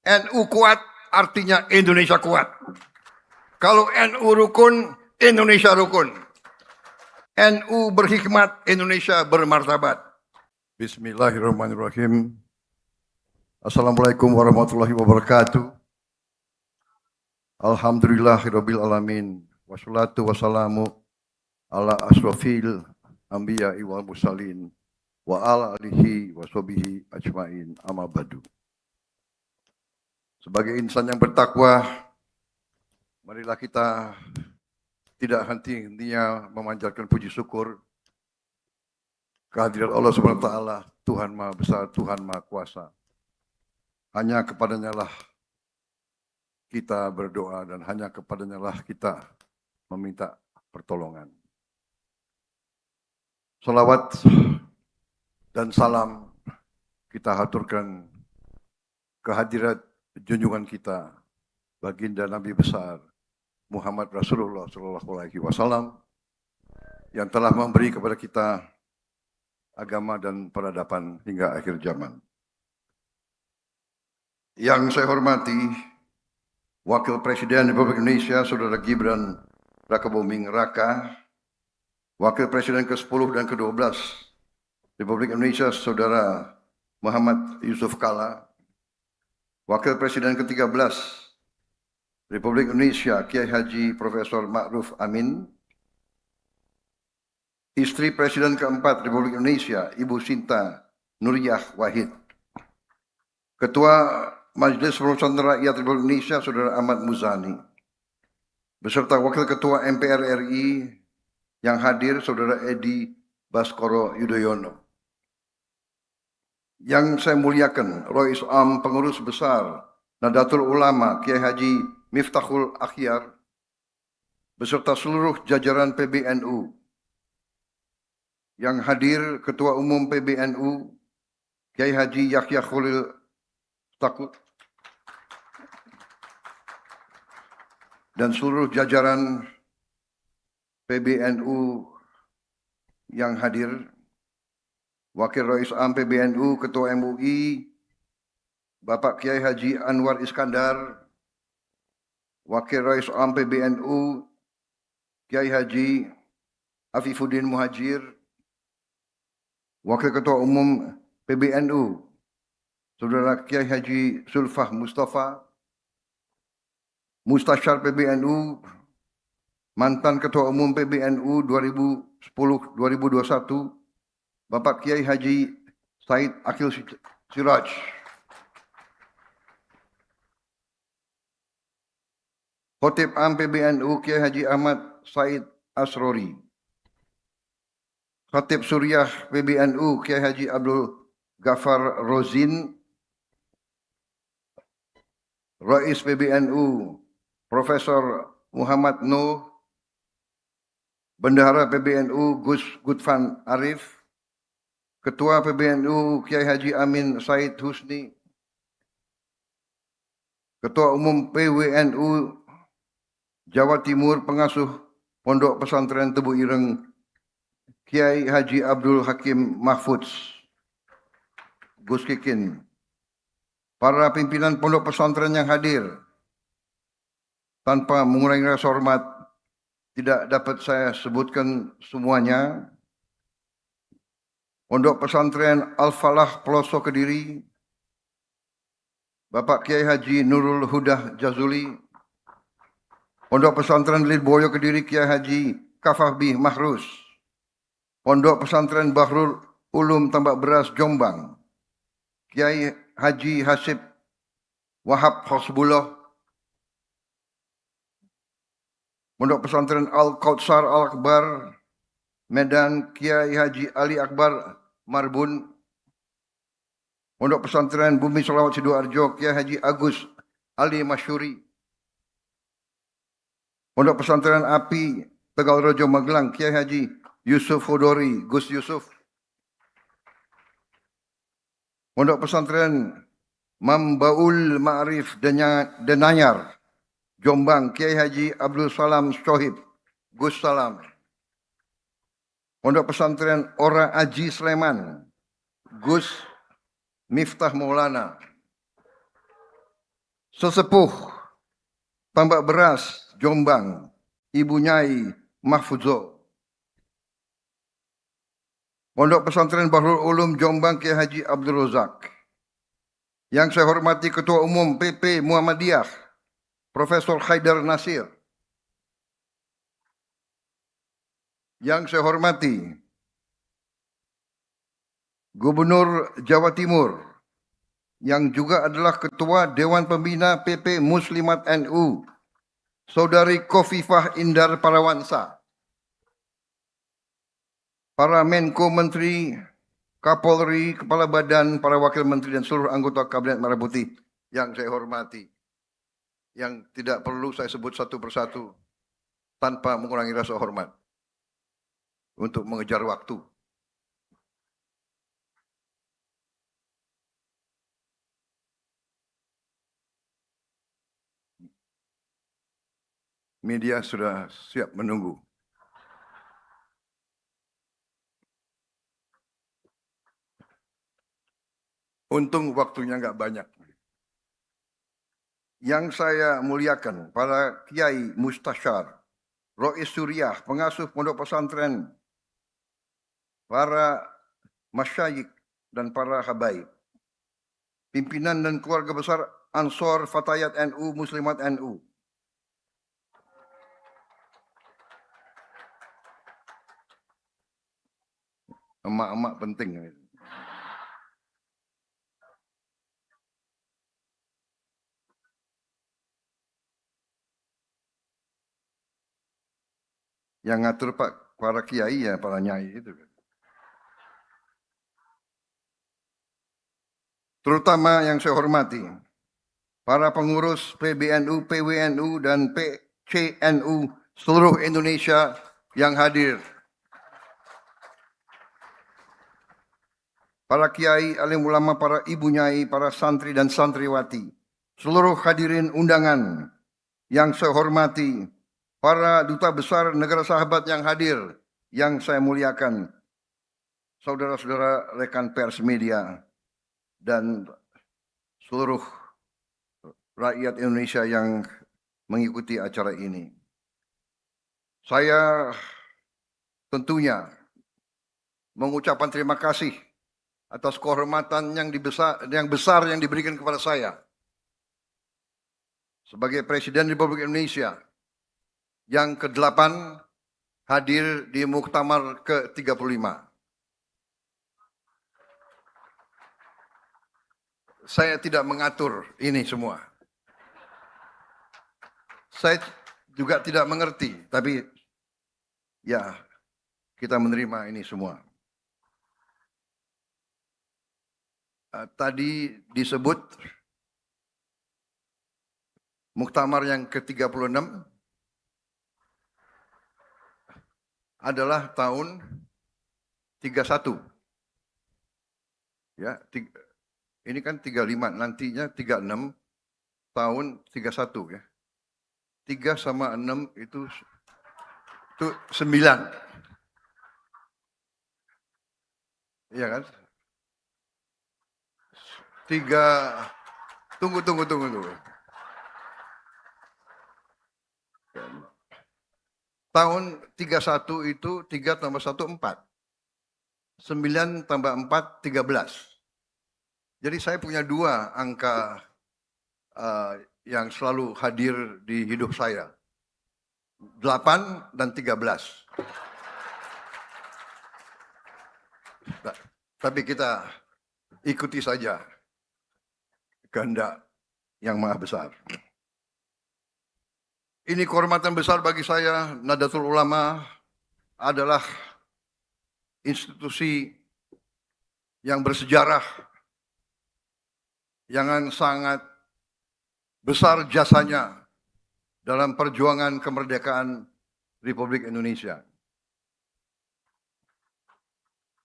NU kuat artinya Indonesia kuat. Kalau NU rukun, Indonesia rukun. NU berhikmat, Indonesia bermartabat. Bismillahirrahmanirrahim. Assalamualaikum warahmatullahi wabarakatuh. Alhamdulillahirabbil alamin. Wassalatu wassalamu ala asrofil anbiya'i wal mursalin wa ala alihi wa sahbihi ajmain, amma ba'du. Sebagai insan yang bertakwa, marilah kita tidak henti-hentinya memanjatkan puji syukur kehadirat Allah Subhanahu wa taala, Tuhan Maha Besar, Tuhan Maha Kuasa. Hanya kepadanya lah kita berdoa dan hanya kepadanya lah kita meminta pertolongan. Salawat dan salam kita haturkan kehadirat junjungan kita, baginda Nabi besar Muhammad Rasulullah SAW yang telah memberi kepada kita agama dan peradaban hingga akhir zaman. Yang saya hormati Wakil Presiden Republik Indonesia Saudara Gibran Rakabuming Raka, Wakil Presiden ke-10 dan ke-12 Republik Indonesia Saudara Muhammad Yusuf Kalla, Wakil Presiden ke-13 Republik Indonesia Kiai Haji Profesor Ma'ruf Amin, Istri Presiden ke-4 Republik Indonesia Ibu Sinta Nuriyah Wahid, Ketua Majelis Permusyawaratan Rakyat Republik Indonesia Saudara Ahmad Muzani, beserta Wakil Ketua MPR RI yang hadir Saudara Edi Baskoro Yudhoyono. Yang saya muliakan Rois Am Pengurus Besar Nahdlatul Ulama Kiai Haji Miftahul Akhyar beserta seluruh jajaran PBNU. Yang hadir Ketua Umum PBNU Kiai Haji Yahya Khalil Stakuf dan seluruh jajaran PBNU yang hadir, Wakil Rois Am PBNU, Ketua MUI, Bapak Kiai Haji Anwar Iskandar, Wakil Rois Am PBNU, Kiai Haji Afifuddin Muhajir, Wakil Ketua Umum PBNU, Saudara Kiai Haji Sulfah Mustafa, Mustasyar PBNU, mantan Ketua Umum PBNU 2010-2021, Bapak Kiai Haji Said Akil Siraj, Khotib Am PBNU Kiai Haji Ahmad Said Asrori, Khatib Suriah PBNU Kiai Haji Abdul Ghaffar Rozin, Rais PBNU Profesor Muhammad Nuh, Bendahara PBNU Gus Gutfan Arif, Ketua PBNU Kiai Haji Amin Said Husni, Ketua Umum PWNU Jawa Timur Pengasuh Pondok Pesantren Tebu Ireng Kiai Haji Abdul Hakim Mahfudz, Gus Kikin, para pimpinan pondok pesantren yang hadir, tanpa mengurangi rasa hormat, tidak dapat saya sebutkan semuanya. Pondok Pesantren Al-Falah Pelosok Kediri, Bapak Kiai Haji Nurul Hudah Jazuli, Pondok Pesantren Lirboyo Kediri Kiai Haji Kafahbi Mahrus, Pondok Pesantren Bahrul Ulum Tambak Beras Jombang, Kiai Haji Hasib Wahab Hosbullah, Pondok Pesantren Al-Kautsar Al-Akbar Medan Kiai Haji Ali Akbar Marbun, Pondok Pesantren Bumi Selawat Sidoarjo Kiai Haji Agus Ali Masyuri, Pondok Pesantren Api Tegal Rejo Magelang Kiai Haji Yusuf Hudori Gus Yusuf, Pondok Pesantren Mambaul Ma'arif Denanyar Jombang Kiai Haji Abdul Salam Shohib Gus Salam, Pondok Pesantren Ora Aji Sleman Gus Miftah Maulana, Sesepuh Tambak Beras Jombang, Ibu Nyai Mahfuzo. Pondok Pesantren Bahrul Ulum Jombang Kiai Haji Abdul Razak. Yang saya hormati Ketua Umum PP Muhammadiyah, Profesor Haidar Nasir. Yang saya hormati Gubernur Jawa Timur, yang juga adalah Ketua Dewan Pembina PP Muslimat NU, Saudari Khofifah Indar Parawansa. Para Menko Menteri, Kapolri, Kepala Badan, para Wakil Menteri dan seluruh anggota Kabinet Merah Putih yang saya hormati, yang tidak perlu saya sebut satu persatu tanpa mengurangi rasa hormat untuk mengejar waktu. Media sudah siap menunggu. Untung waktunya nggak banyak. Yang saya muliakan, para kiai mustasyar, Rois Suriah, pengasuh pondok pesantren, para masyayikh dan para habaib, pimpinan dan keluarga besar Ansor Fatayat NU, Muslimat NU, emak-emak penting. Yang ngatur Pak, para kiai ya, para nyai itu. Terutama yang saya hormati, para pengurus PBNU, PWNU, dan PCNU seluruh Indonesia yang hadir. Para kiai, alim ulama, para ibu nyai, para santri dan santriwati, seluruh hadirin undangan yang saya hormati, para duta besar negara sahabat yang hadir, yang saya muliakan, saudara-saudara rekan pers media, dan seluruh rakyat Indonesia yang mengikuti acara ini. Saya tentunya mengucapkan terima kasih atas kehormatan yang besar yang diberikan kepada saya sebagai Presiden Republik Indonesia yang ke-8 hadir di Muktamar ke-35. Saya tidak mengatur ini semua. Saya juga tidak mengerti, tapi ya kita menerima ini semua. Tadi disebut Muktamar yang ke-36 adalah tahun 31. Ya, ini kan 35, nantinya 36, tahun 31 ya. 3 sama 6 itu 9. Iya kan? 3, tunggu. Tahun 31 itu 3 tambah 1, 4. 9 tambah 4, 13. Jadi saya punya 2 angka yang selalu hadir di hidup saya. 8 dan 13. Tapi kita ikuti saja kehendak yang maha besar. Ini kehormatan besar bagi saya. Nahdlatul Ulama adalah institusi yang bersejarah, yang sangat besar jasanya dalam perjuangan kemerdekaan Republik Indonesia.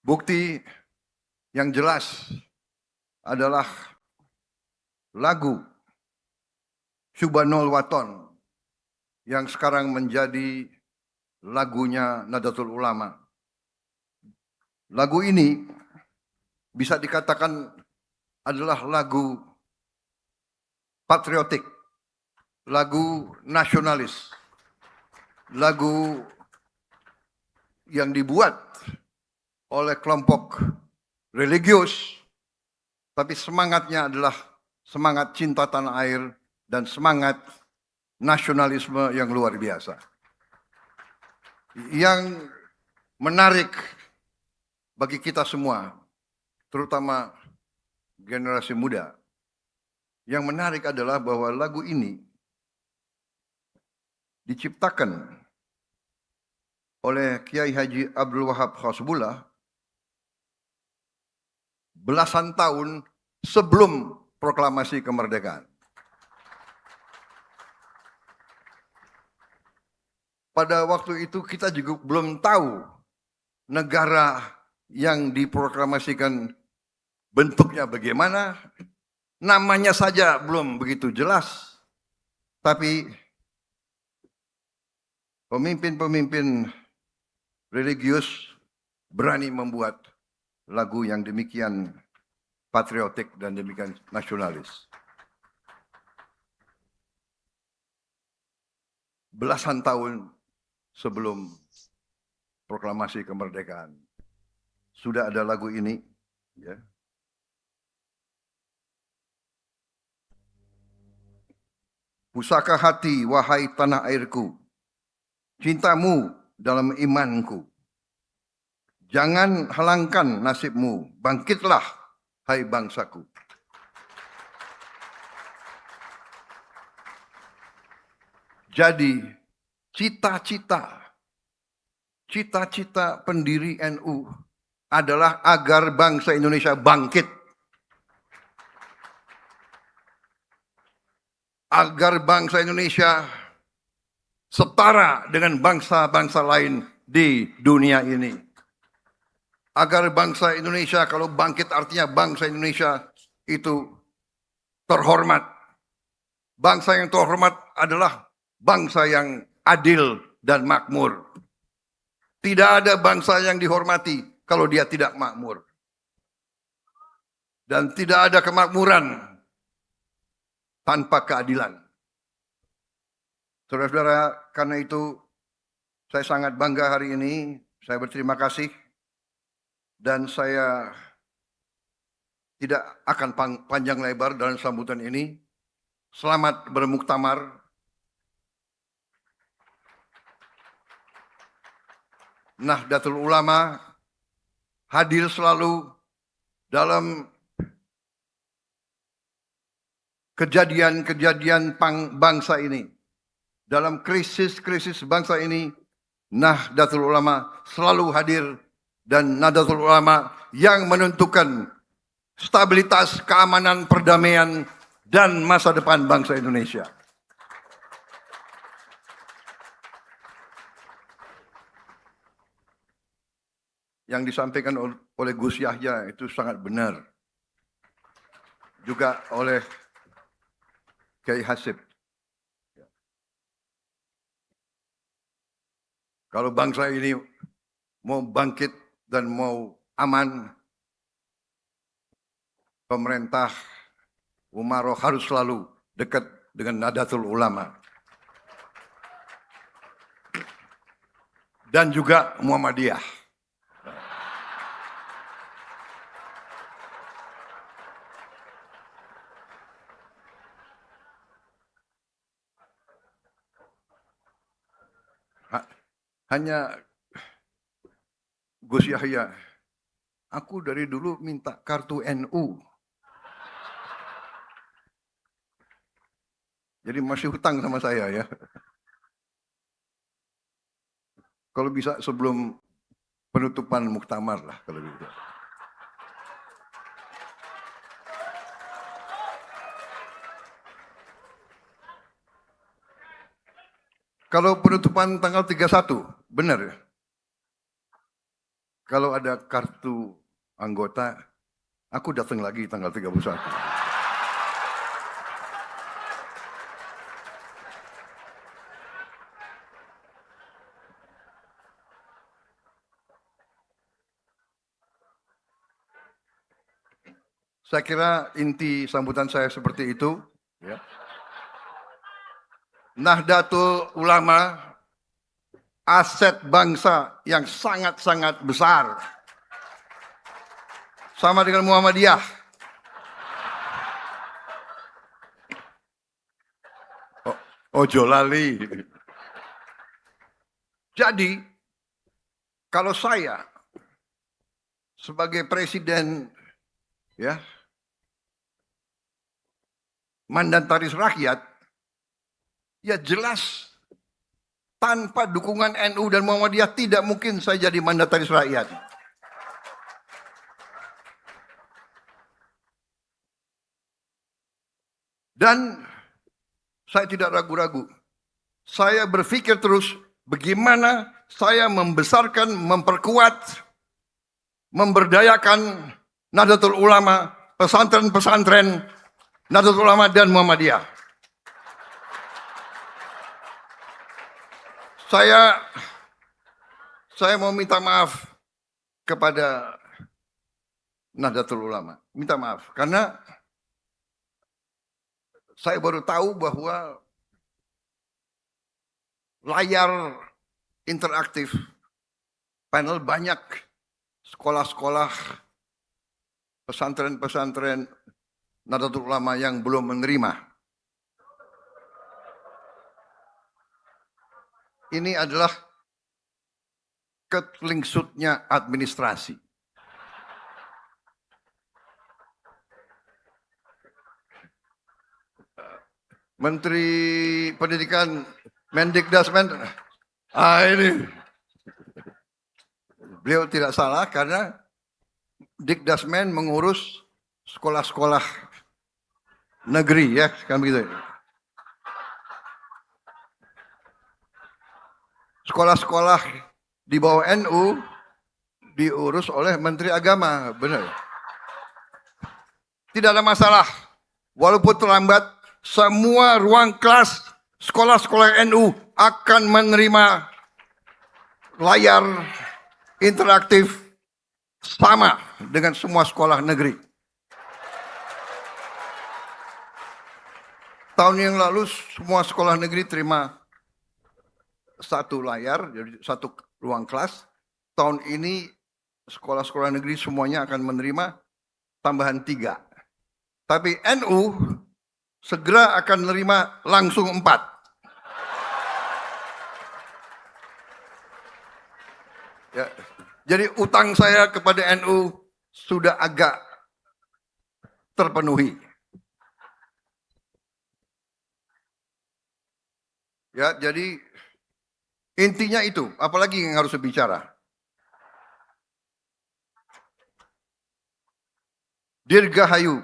Bukti yang jelas adalah lagu Subhanul Waton yang sekarang menjadi lagunya Nahdlatul Ulama. Lagu ini bisa dikatakan adalah lagu patriotik, lagu nasionalis, lagu yang dibuat oleh kelompok religius, tapi semangatnya adalah semangat cinta tanah air dan semangat nasionalisme yang luar biasa. Yang menarik bagi kita semua, terutama generasi muda, yang menarik adalah bahwa lagu ini diciptakan oleh Kiai Haji Abdul Wahab Hasbullah belasan tahun sebelum proklamasi kemerdekaan. Pada waktu itu kita juga belum tahu negara yang diproklamasikan bentuknya bagaimana, namanya saja belum begitu jelas. Tapi pemimpin-pemimpin religius berani membuat lagu yang demikian patriotik dan demikian nasionalis. Belasan tahun sebelum proklamasi kemerdekaan sudah ada lagu ini, ya. Pusaka hati, wahai tanah airku, cintamu dalam imanku. Jangan halangkan nasibmu, bangkitlah, hai bangsaku. Jadi, cita-cita pendiri NU adalah agar bangsa Indonesia bangkit. Agar bangsa Indonesia setara dengan bangsa-bangsa lain di dunia ini. Agar bangsa Indonesia, kalau bangkit artinya bangsa Indonesia itu terhormat. Bangsa yang terhormat adalah bangsa yang adil dan makmur. Tidak ada bangsa yang dihormati kalau dia tidak makmur. Dan tidak ada kemakmuran tanpa keadilan. Saudara-saudara, karena itu saya sangat bangga hari ini. Saya berterima kasih. Dan saya tidak akan panjang lebar dalam sambutan ini. Selamat bermuktamar. Nahdlatul Ulama hadir selalu dalam kejadian-kejadian bangsa ini. Dalam krisis-krisis bangsa ini, Nahdlatul Ulama selalu hadir, dan Nahdlatul Ulama yang menentukan stabilitas, keamanan, perdamaian, dan masa depan bangsa Indonesia. Yang disampaikan oleh Gus Yahya itu sangat benar. Juga oleh Kiai Hasib. Kalau bangsa ini mau bangkit dan mau aman, pemerintah Umaroh harus selalu dekat dengan Nahdlatul Ulama. Dan juga Muhammadiyah. Hanya Gus Yahya, aku dari dulu minta kartu NU. Jadi masih hutang sama saya ya. Kalau bisa sebelum penutupan muktamar lah kalau gitu. Kalau penutupan tanggal 31, benar ya? Kalau ada kartu anggota, aku datang lagi tanggal 31. Saya kira inti sambutan saya seperti itu. Ya. Nahdlatul Ulama aset bangsa yang sangat-sangat besar. Sama dengan Muhammadiyah. Ojo lali. Jadi, kalau saya sebagai presiden, ya, mandataris rakyat, ya jelas tanpa dukungan NU dan Muhammadiyah tidak mungkin saya jadi mandataris rakyat. Dan saya tidak ragu-ragu. Saya berpikir terus bagaimana saya membesarkan, memperkuat, memberdayakan Nahdlatul Ulama, pesantren-pesantren Nahdlatul Ulama dan Muhammadiyah. Saya mau minta maaf kepada Nahdlatul Ulama. Minta maaf karena saya baru tahu bahwa layar interaktif panel banyak sekolah-sekolah pesantren-pesantren Nahdlatul Ulama yang belum menerima. Ini adalah ketelingsutnya administrasi. Menteri Pendidikan Mendikdasmen, ini beliau tidak salah karena Dikdasmen mengurus sekolah-sekolah negeri, ya kan begitu. Sekolah-sekolah di bawah NU diurus oleh Menteri Agama, benar. Tidak ada masalah, walaupun terlambat. Semua ruang kelas sekolah-sekolah NU akan menerima layar interaktif sama dengan semua sekolah negeri. Tahun yang lalu semua sekolah negeri terima satu layar, jadi satu ruang kelas. Tahun ini sekolah-sekolah negeri semuanya akan menerima tambahan 3. Tapi NU segera akan menerima langsung 4. Ya, jadi utang saya kepada NU sudah agak terpenuhi. Ya, jadi intinya itu, apalagi yang harus bicara. Dirgahayu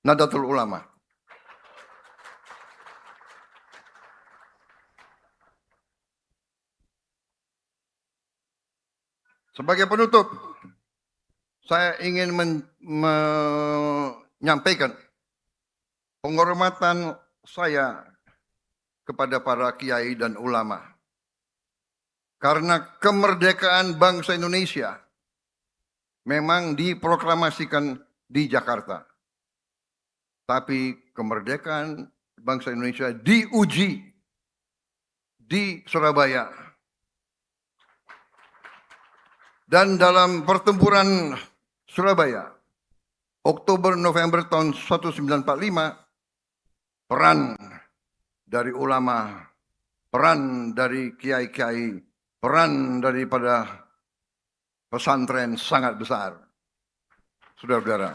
Nahdlatul Ulama. Sebagai penutup, saya ingin menyampaikan penghormatan saya kepada para kiai dan ulama. Karena kemerdekaan bangsa Indonesia memang diproklamasikan di Jakarta. Tapi kemerdekaan bangsa Indonesia diuji di Surabaya. Dan dalam pertempuran Surabaya, Oktober-November tahun 1945, peran dari ulama, peran dari kiai-kiai, peran daripada pesantren sangat besar. Saudara-saudara.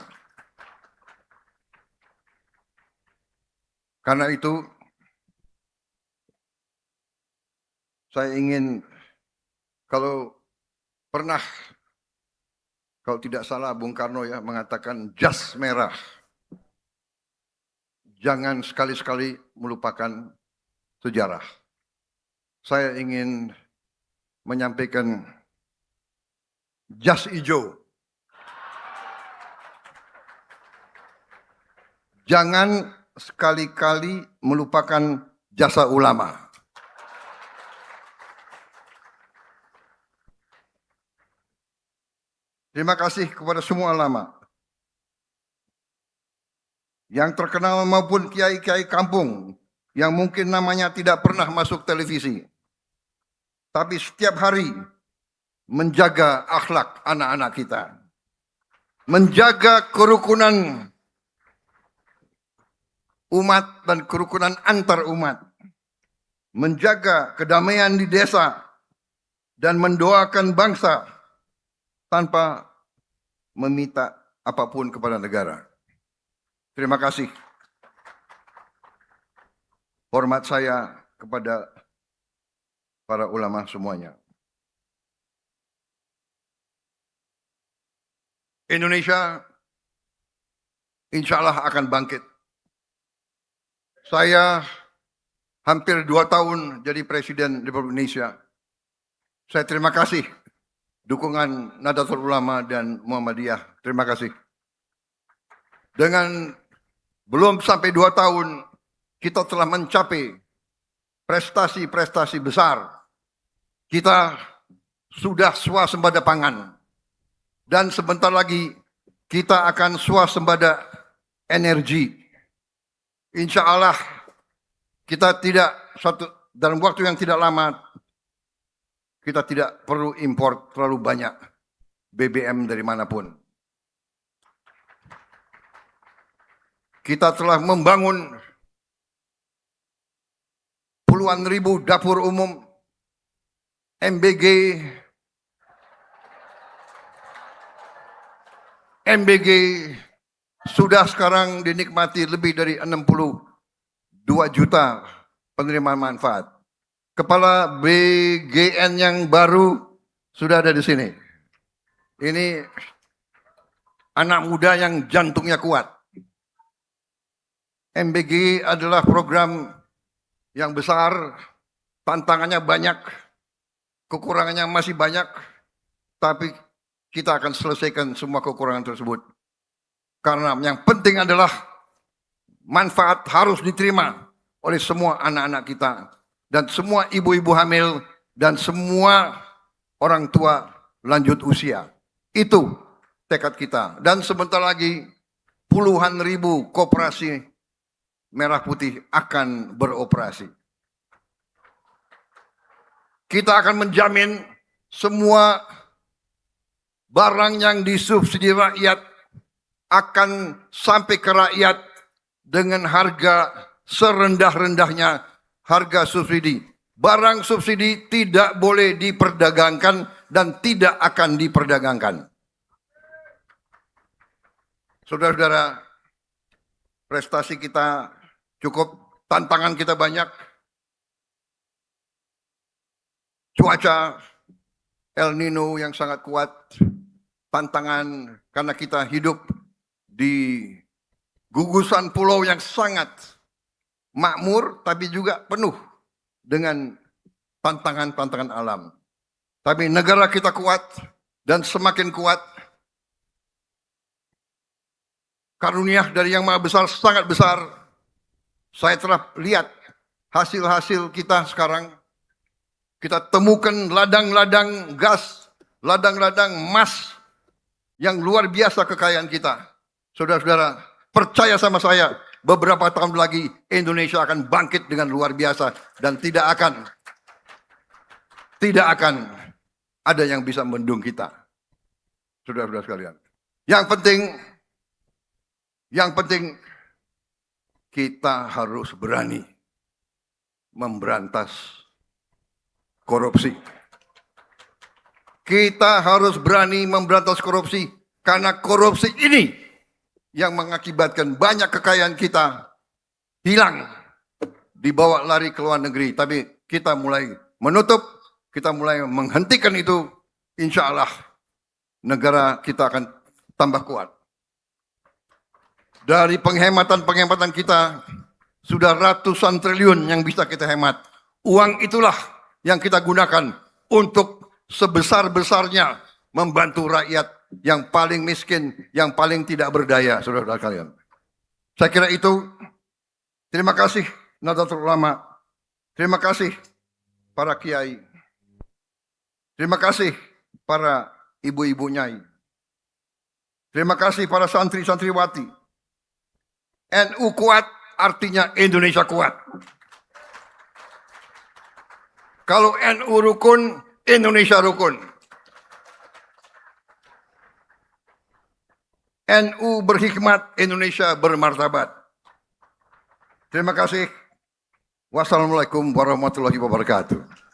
Karena itu, saya ingin, kalau tidak salah Bung Karno ya mengatakan jas merah. Jangan sekali-sekali melupakan sejarah. Saya ingin menyampaikan jas hijau. Jangan sekali-kali melupakan jasa ulama. Terima kasih kepada semua ulama yang terkenal maupun kiai-kiai kampung yang mungkin namanya tidak pernah masuk televisi, tapi setiap hari menjaga akhlak anak-anak kita, menjaga kerukunan umat dan kerukunan antar umat, menjaga kedamaian di desa, dan mendoakan bangsa tanpa meminta apapun kepada negara. Terima kasih. Hormat saya kepada para ulama semuanya. Indonesia insya Allah akan bangkit. Saya hampir 2 tahun jadi Presiden Republik Indonesia. Saya terima kasih dukungan Nahdlatul Ulama dan Muhammadiyah. Terima kasih. Dengan belum sampai 2 tahun, kita telah mencapai prestasi-prestasi besar. Kita sudah swasembada pangan. Dan sebentar lagi kita akan swasembada energi. Insya Allah kita tidak dalam waktu yang tidak lama, kita tidak perlu impor terlalu banyak BBM dari manapun. Kita telah membangun puluhan ribu dapur umum, MBG sudah sekarang dinikmati lebih dari 62 juta penerima manfaat. Kepala BGN yang baru sudah ada di sini. Ini anak muda yang jantungnya kuat. MBG adalah program yang besar, tantangannya banyak, kekurangannya masih banyak, tapi kita akan selesaikan semua kekurangan tersebut. Karena yang penting adalah manfaat harus diterima oleh semua anak-anak kita, dan semua ibu-ibu hamil, dan semua orang tua lanjut usia. Itu tekad kita. Dan sebentar lagi puluhan ribu koperasi Merah Putih akan beroperasi. Kita akan menjamin semua barang yang disubsidi rakyat akan sampai ke rakyat dengan harga serendah-rendahnya harga subsidi. Barang subsidi tidak boleh diperdagangkan dan tidak akan diperdagangkan. Saudara-saudara, prestasi kita cukup, tantangan kita banyak. Cuaca El Nino yang sangat kuat, tantangan karena kita hidup di gugusan pulau yang sangat makmur, tapi juga penuh dengan tantangan-tantangan alam. Tapi negara kita kuat dan semakin kuat. Karunia dari Yang Maha Besar sangat besar. Saya telah lihat hasil-hasil kita sekarang. Kita temukan ladang-ladang gas, ladang-ladang emas yang luar biasa kekayaan kita. Saudara-saudara, percaya sama saya, beberapa tahun lagi Indonesia akan bangkit dengan luar biasa dan tidak akan ada yang bisa membendung kita. Saudara-saudara sekalian. Yang penting kita harus berani memberantas korupsi. Kita harus berani memberantas korupsi karena korupsi ini yang mengakibatkan banyak kekayaan kita hilang, dibawa lari ke luar negeri. Tapi kita mulai menutup, kita mulai menghentikan itu. Insya Allah negara kita akan tambah kuat. Dari penghematan kita sudah ratusan triliun yang bisa kita hemat. Uang itulah yang kita gunakan untuk sebesar-besarnya membantu rakyat yang paling miskin, yang paling tidak berdaya, saudara-saudara kalian. Saya kira itu. Terima kasih Nahdlatul Ulama. Terima kasih para kiai. Terima kasih para ibu-ibu nyai. Terima kasih para santri-santriwati. NU kuat artinya Indonesia kuat. Kalau NU rukun, Indonesia rukun. NU berhikmat, Indonesia bermartabat. Terima kasih. Wassalamualaikum warahmatullahi wabarakatuh.